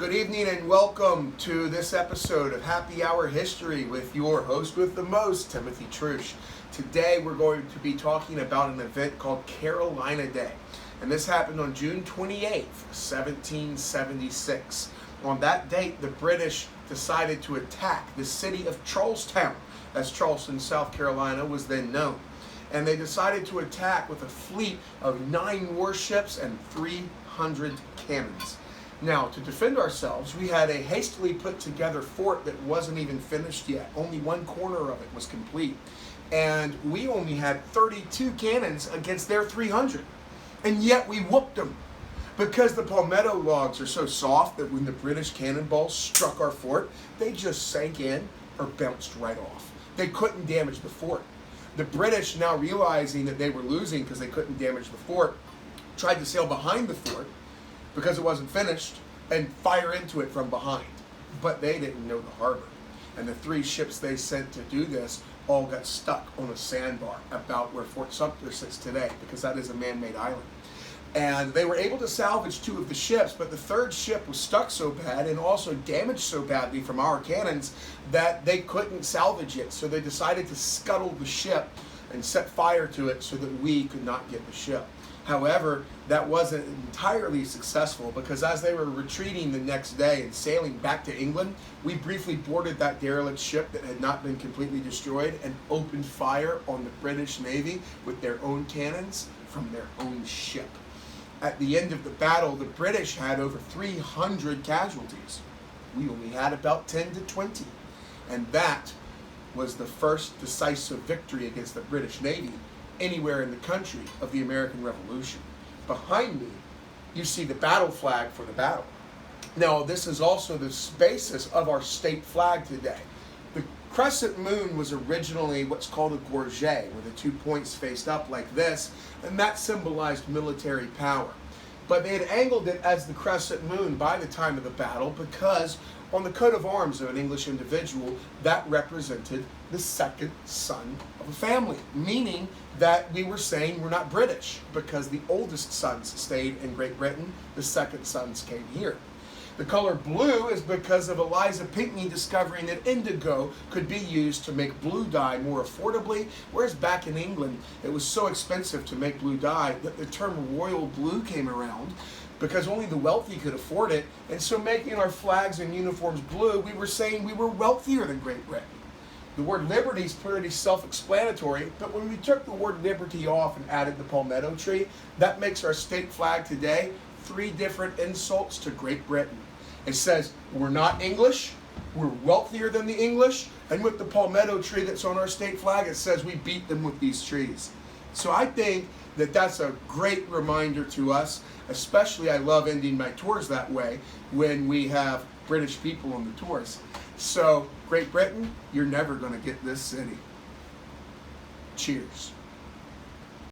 Good evening and welcome to this episode of Happy Hour History with your host with the most, Timothy Trush. Today we're going to be talking about an event called Carolina Day. And this happened on June 28th, 1776. On that date, the British decided to attack the city of Charlestown, as Charleston, South Carolina was then known. And they decided to attack with a fleet of 9 warships and 300 cannons. Now, to defend ourselves, we had a hastily put together fort that wasn't even finished yet. Only one corner of it was complete. And we only had 32 cannons against their 300. And yet we whooped them. Because the palmetto logs are so soft that when the British cannonballs struck our fort, they just sank in or bounced right off. They couldn't damage the fort. The British, now realizing that they were losing because they couldn't damage the fort, tried to sail behind the fort because it wasn't finished and fire into it from behind. But they didn't know the harbor. And the 3 ships they sent to do this all got stuck on a sandbar about where Fort Sumter sits today, because that is a man-made island. And they were able to salvage 2 of the ships, but the 3rd ship was stuck so bad and also damaged so badly from our cannons that they couldn't salvage it. So they decided to scuttle the ship and set fire to it so that we could not get the ship. However, that wasn't entirely successful, because as they were retreating the next day and sailing back to England, we briefly boarded that derelict ship that had not been completely destroyed and opened fire on the British Navy with their own cannons from their own ship. At the end of the battle, the British had over 300 casualties. We only had about 10 to 20. And that was the first decisive victory against the British Navy anywhere in the country of the American Revolution. Behind me, you see the battle flag for the battle. Now, this is also the basis of our state flag today. The crescent moon was originally what's called a gorget, where the 2 points faced up like this, and that symbolized military power. But they had angled it as the crescent moon by the time of the battle, because on the coat of arms of an English individual, that represented the second son of a family, meaning that we were saying we're not British, because the oldest sons stayed in Great Britain, the second sons came here. The color blue is because of Eliza Pinckney discovering that indigo could be used to make blue dye more affordably, whereas back in England it was so expensive to make blue dye that the term royal blue came around, because only the wealthy could afford it. And so making our flags and uniforms blue, we were saying we were wealthier than Great Britain. The word liberty is pretty self-explanatory, but when we took the word liberty off and added the palmetto tree, that makes our state flag today 3 different insults to Great Britain. It says we're not English, we're wealthier than the English, and with the palmetto tree that's on our state flag, it says we beat them with these trees. So I think that that's a great reminder to us. Especially, I love ending my tours that way when we have British people on the tours. So, Great Britain, you're never going to get this city. Cheers.